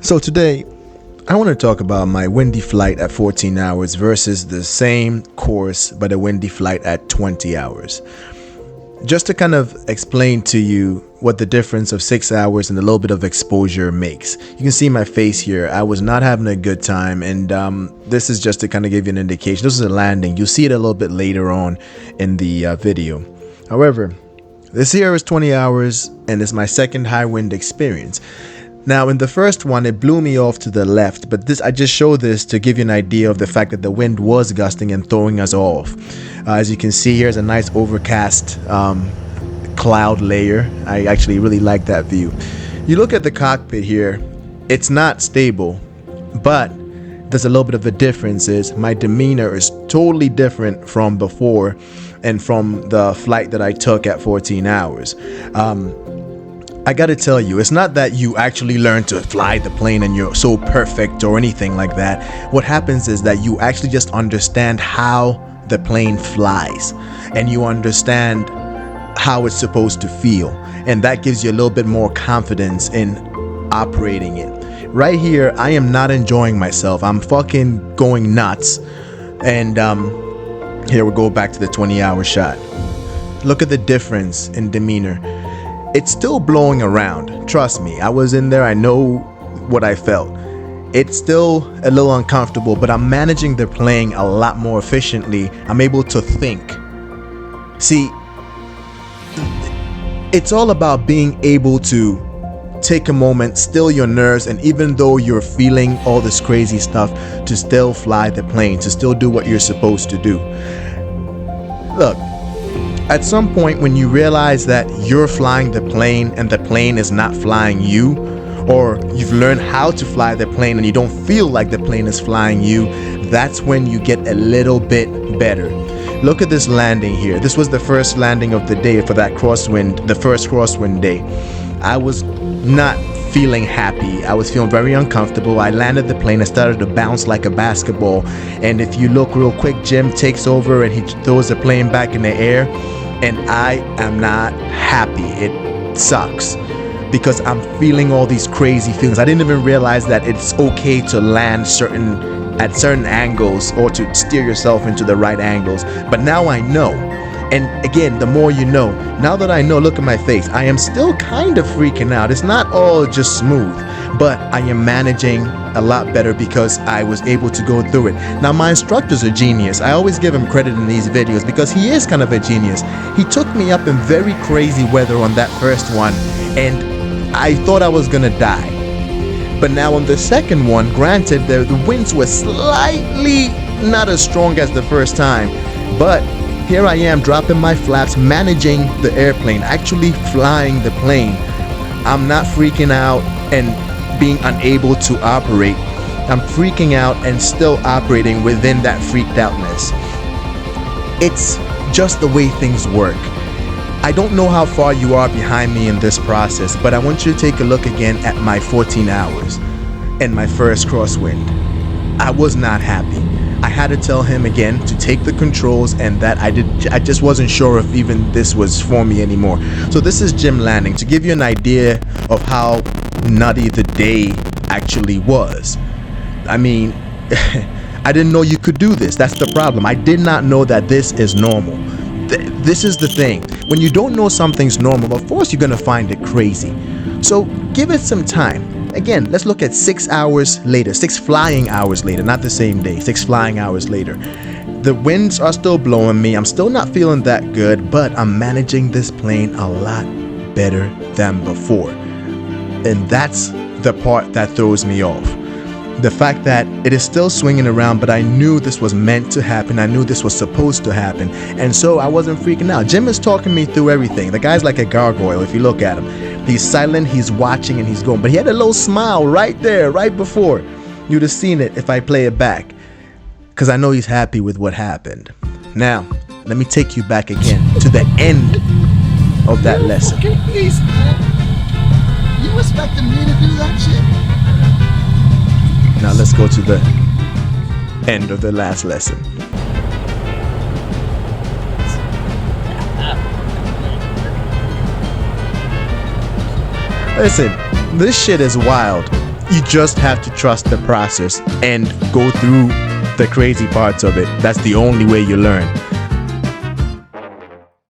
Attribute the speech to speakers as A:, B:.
A: So today, I want to talk about my windy flight at 14 hours versus the same course but a windy flight at 20 hours. Just to kind of explain to you what the difference of 6 hours and a little bit of exposure makes. You can see my face here. I was not having a good time, and this is just to kind of give you an indication. This is a landing. You'll see it a little bit later on in the video. However, this here is 20 hours and it's my second high wind experience. Now, in the first one, it blew me off to the left, but I just show this to give you an idea of the fact that the wind was gusting and throwing us off. As you can see, here's a nice overcast cloud layer. I actually really like that view. You look at the cockpit here, it's not stable, but there's a little bit of a difference. Is my demeanor is totally different from before and from the flight that I took at 14 hours. I gotta tell you, it's not that you actually learn to fly the plane and you're so perfect or anything like that. What happens is that you actually just understand how the plane flies and you understand how it's supposed to feel. And that gives you a little bit more confidence in operating it. Right here, I am not enjoying myself. I'm fucking going nuts. And here we go back to the 20-hour shot. Look at the difference in demeanor. It's still blowing around. Trust me, I was in there. I know what I felt. It's still a little uncomfortable, but I'm managing the plane a lot more efficiently. I'm able to think. See, it's all about being able to take a moment, still your nerves, and even though you're feeling all this crazy stuff, to still fly the plane, to still do what you're supposed to do. Look, at some point when you realize that you're flying the plane and the plane is not flying you, or you've learned how to fly the plane and you don't feel like the plane is flying you, that's when you get a little bit better. Look at this landing here. This was the first landing of the day for that crosswind, the first crosswind day. I was not feeling happy. I was feeling very uncomfortable. I landed the plane. I started to bounce like a basketball. And if you look real quick, Jim takes over and he throws the plane back in the air. And I am not happy. It sucks because I'm feeling all these crazy feelings. I didn't even realize that it's okay to land at certain angles or to steer yourself into the right angles. But now I know. And again, the more you know, now that I know, look at my face, I am still kind of freaking out. It's not all just smooth, but I am managing a lot better because I was able to go through it. Now, my instructor's a genius. I always give him credit in these videos because he is kind of a genius. He took me up in very crazy weather on that first one, and I thought I was gonna die. But now on the second one, granted, the winds were slightly not as strong as the first time, but here I am dropping my flaps, managing the airplane, actually flying the plane. I'm not freaking out and being unable to operate. I'm freaking out and still operating within that freaked outness. It's just the way things work. I don't know how far you are behind me in this process, but I want you to take a look again at my 14 hours and my first crosswind. I was not happy. I had to tell him again to take the controls, and that I just wasn't sure if even this was for me anymore. So this is Jim landing to give you an idea of how nutty the day actually was. I mean, I didn't know you could do this. That's the problem. I did not know that this is normal. This is the thing. When you don't know something's normal, of course you're gonna find it crazy. So give it some time. Again, let's look at 6 hours later, 6 flying hours later, not the same day, 6 flying hours later. The winds are still blowing me. I'm still not feeling that good, but I'm managing this plane a lot better than before. And that's the part that throws me off. The fact that it is still swinging around, but I knew this was meant to happen. I knew this was supposed to happen. And so I wasn't freaking out. Jim is talking me through everything. The guy's like a gargoyle if you look at him. He's silent, he's watching, and he's going. But he had a little smile right there, right before. You'd have seen it if I play it back. Because I know he's happy with what happened. Now, let me take you back again to the end of that lesson.
B: Okay, please, man. You expecting me to do that shit?
A: Now let's go to the end of the last lesson. Listen, this shit is wild. You just have to trust the process and go through the crazy parts of it. That's the only way you learn.